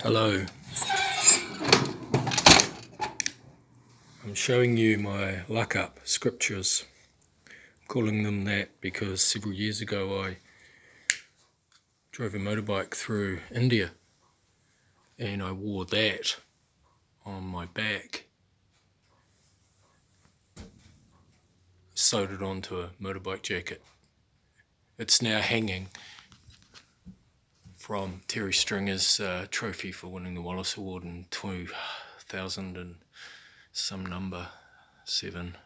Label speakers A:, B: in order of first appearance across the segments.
A: Hello, I'm showing you my luck up scriptures. I'm calling them that because several years ago I drove a motorbike through India and I wore that on my back, sewed it onto a motorbike jacket. It's now hanging from Terry Stringer's trophy for winning the Wallace Award in 2000 and some number 7.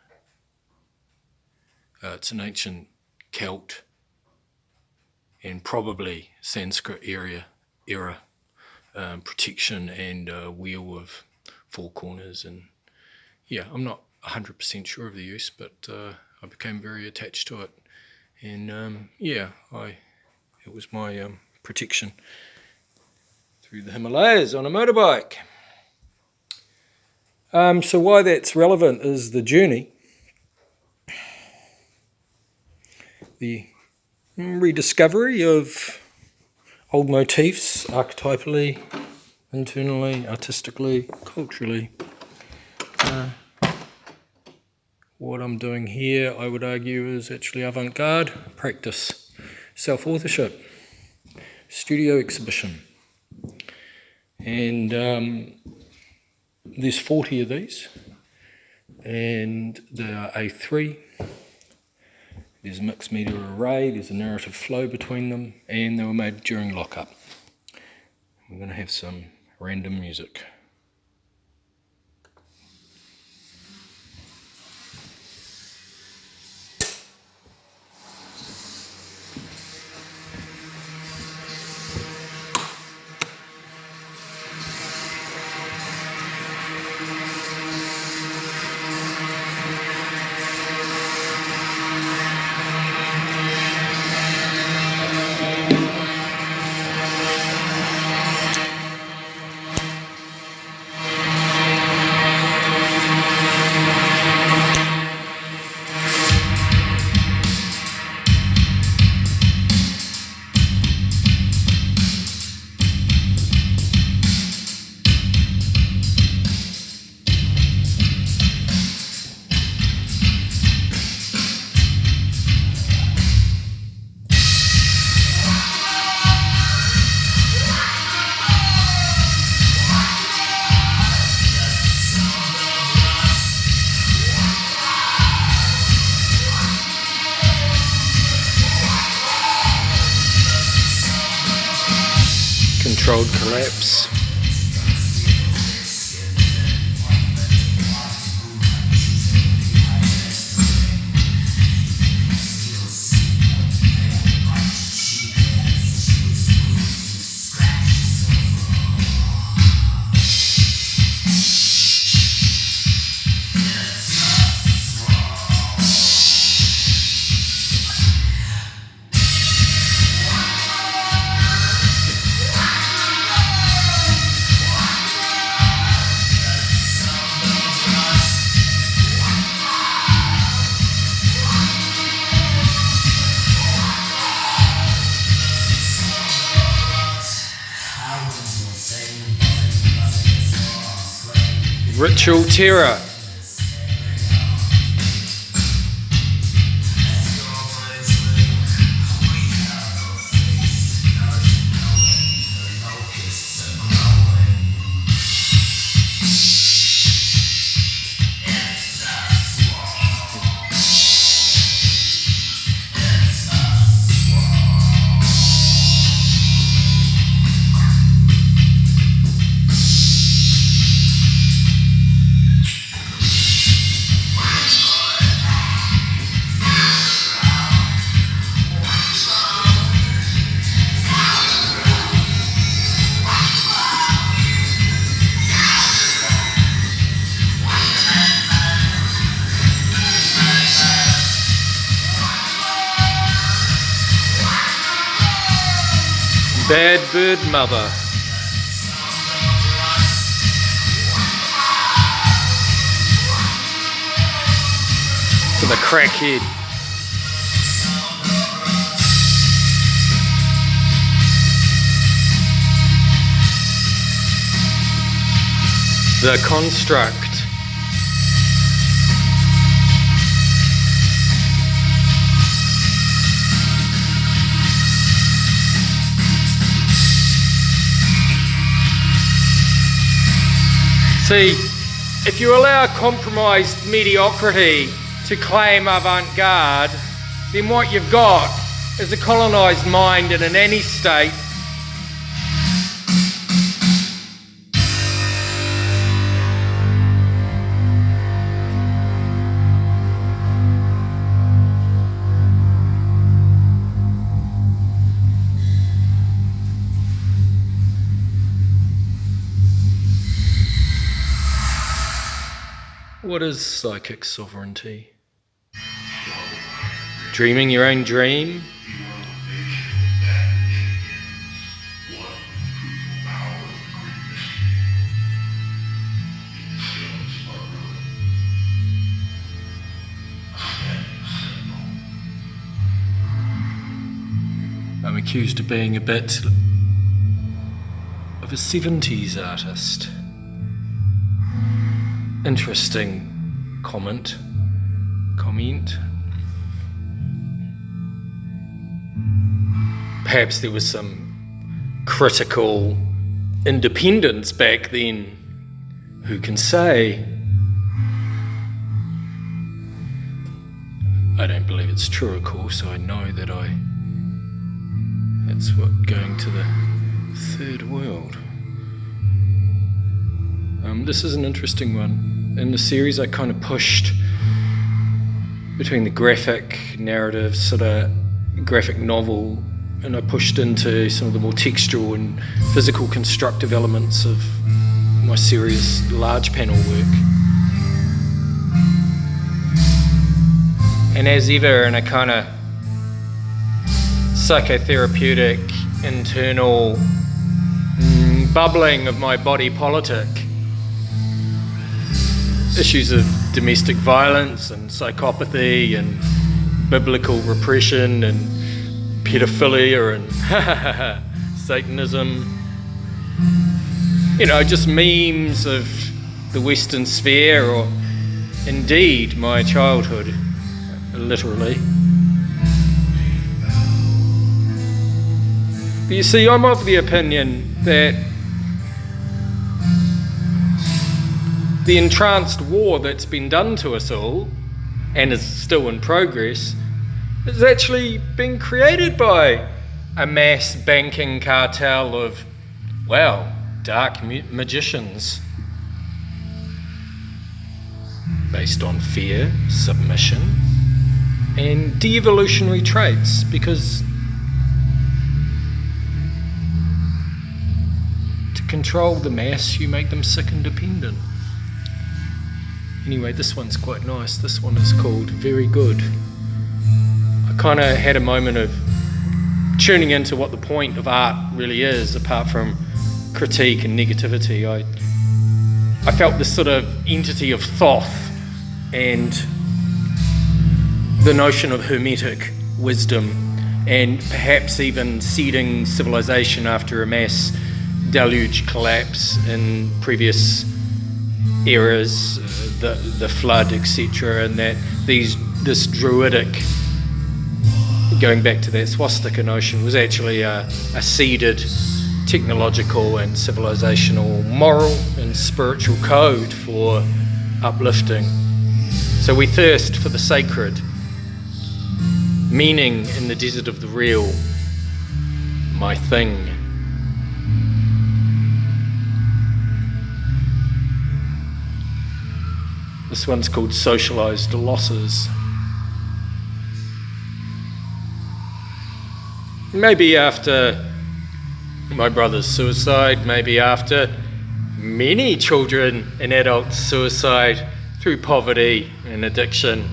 A: It's an ancient Celt and probably Sanskrit era protection and wheel of 4 corners, and yeah, I'm not 100% sure of the use, but I became very attached to it, and it was my protection through the Himalayas on a motorbike. So why that's relevant is the journey, the rediscovery of old motifs, archetypally, internally, artistically, culturally. What I'm doing here, I would argue, is actually avant-garde practice, self-authorship, studio exhibition. And there's 40 of these, and they are A3. There's a mixed media array, there's a narrative flow between them, and they were made during lockup. We're going to have some random music. Controlled collapse. Ritual terror. Bad bird mother. For the crackhead. the construct. See, if you allow compromised mediocrity to claim avant-garde, then what you've got is a colonised mind in an any state. What is psychic sovereignty? Dreaming your own dream? I'm accused of being a bit of a 70s artist. Interesting comment. Perhaps there was some critical independence back then. Who can say? I don't believe it's true, of course. I know that that's what going to the third world. This is an interesting one. In the series, I kind of pushed between the graphic narrative, sort of graphic novel, and I pushed into some of the more textual and physical constructive elements of my series' large panel work. And as ever, in a kind of psychotherapeutic, internal bubbling of my body politic, issues of domestic violence and psychopathy and biblical repression and pedophilia and Satanism. You know, just memes of the Western sphere, or indeed my childhood, literally. But you see, I'm of the opinion that the entranced war that's been done to us all, and is still in progress, is actually being created by a mass banking cartel of, well, dark magicians. Based on fear, submission, and de-evolutionary traits, because to control the mass, you make them sick and dependent. Anyway, this one's quite nice. This one is called Very Good. I kind of had a moment of tuning into what the point of art really is, apart from critique and negativity. I felt this sort of entity of Thoth and the notion of hermetic wisdom, and perhaps even seeding civilization after a mass deluge collapse in previous eras, the flood, etc., and that this druidic, going back to that swastika notion, was actually a seeded technological and civilizational moral and spiritual code for uplifting. So we thirst for the sacred, meaning in the desert of the real, my thing. This one's called Socialized Losses. Maybe after my brother's suicide, maybe after many children and adults' suicide through poverty and addiction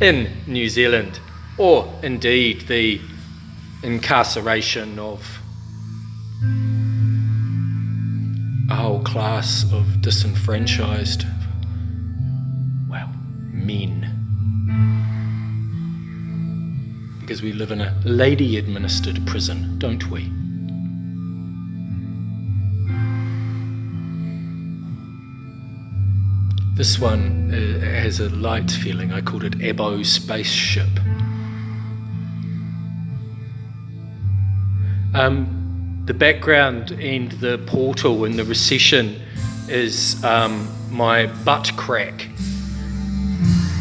A: in New Zealand, or indeed the incarceration of a whole class of disenfranchised, well, men. Because we live in a lady-administered prison, don't we? This one has a light feeling. I called it Ebo Spaceship. The background and the portal in the recession is my butt crack.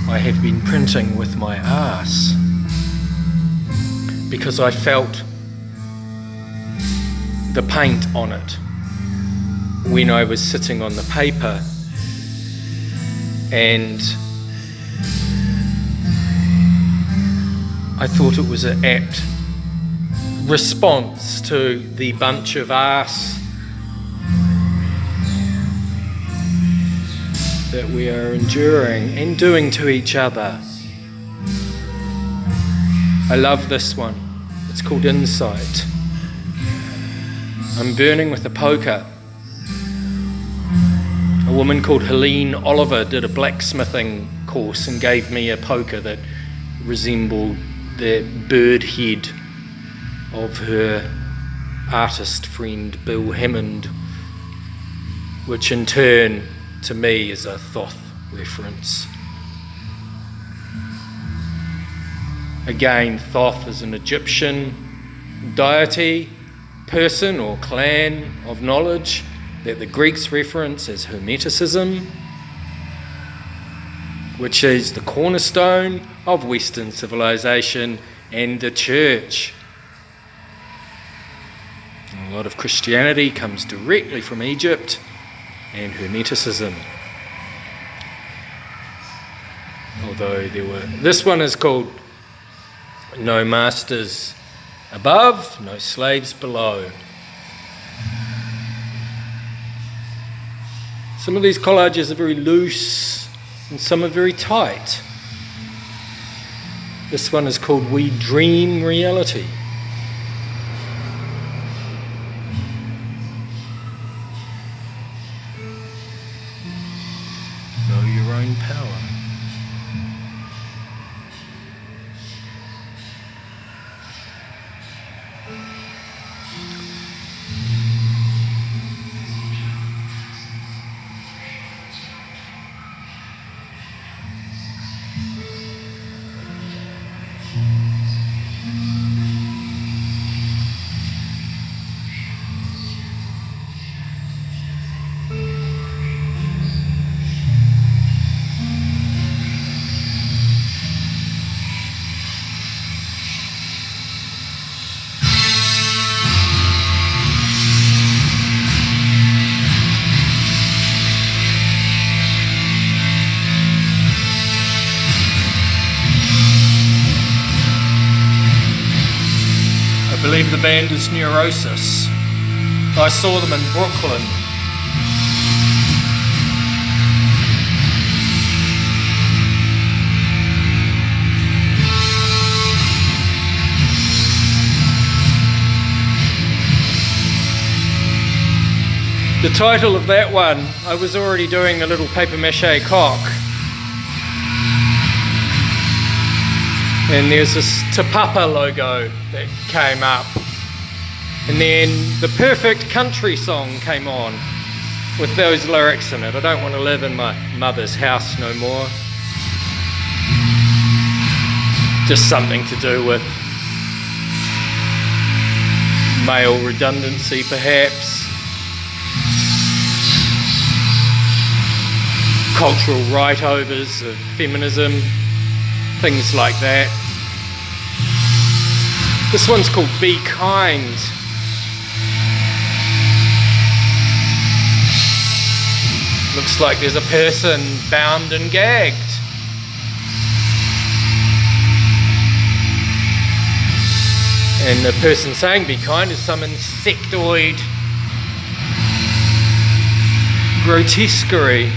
A: I have been printing with my arse because I felt the paint on it when I was sitting on the paper, and I thought it was an apt response to the bunch of arse that we are enduring and doing to each other. I love this one. It's called Insight. I'm burning with a poker. A woman called Helene Oliver did a blacksmithing course and gave me a poker that resembled the bird head of her artist friend Bill Hammond, which in turn to me is a Thoth reference. Again, Thoth is an Egyptian deity, person or clan of knowledge that the Greeks reference as Hermeticism, which is the cornerstone of Western civilization and the church. And a lot of Christianity comes directly from Egypt and Hermeticism. Although this one is called No Masters Above, No Slaves Below. Some of these collages are very loose and some are very tight. This one is called We Dream Reality. Know your own power. I believe the band is Neurosis. I saw them in Brooklyn. The title of that one, I was already doing a little paper mache cock. And there's this Te Papa logo that came up. And then the Perfect Country song came on with those lyrics in it. I don't want to live in my mother's house no more. Just something to do with male redundancy, perhaps. Cultural right-overs of feminism. Things like that. This one's called Be Kind. Looks like there's a person bound and gagged. And the person saying be kind is some insectoid grotesquerie.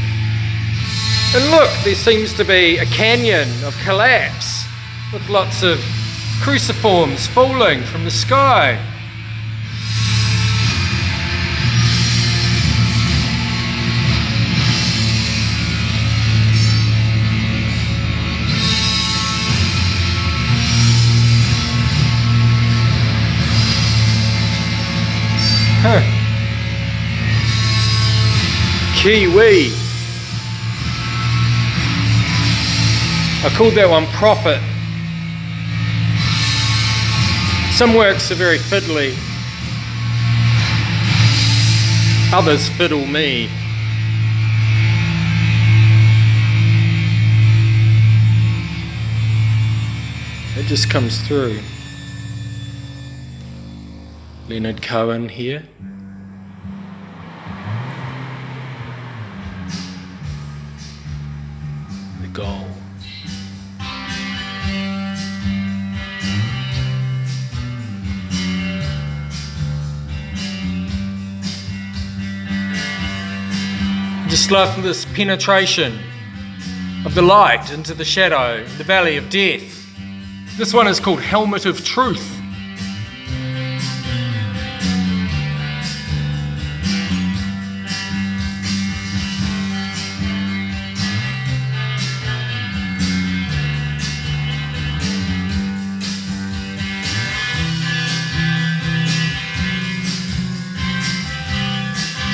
A: And look, there seems to be a canyon of collapse with lots of cruciforms falling from the sky. Huh. Kiwi. I called that one Prophet. Some works are very fiddly, others fiddle me. It just comes through. Leonard Cohen here. The goal. I just love this penetration of the light into the shadow, the valley of death. This one is called Helmet of Truth.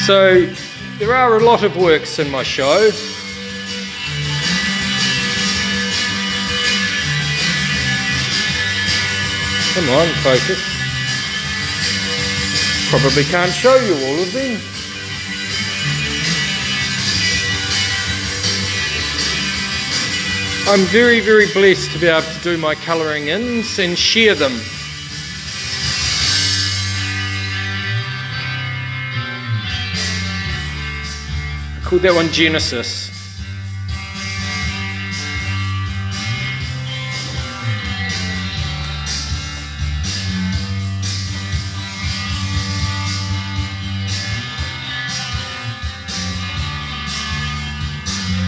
A: So there are a lot of works in my show. Come on, focus. Probably can't show you all of them. I'm very, very blessed to be able to do my colouring ins and share them. I called that one Genesis.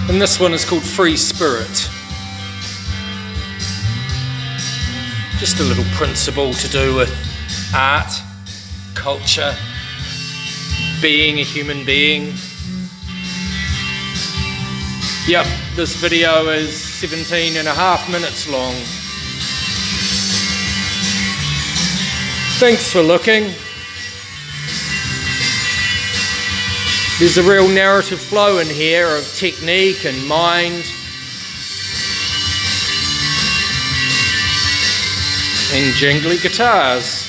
A: And this one is called Free Spirit. Just a little principle to do with art, culture, being a human being. Yep, this video is 17.5 minutes long. Thanks for looking. There's a real narrative flow in here of technique and mind and jingly guitars.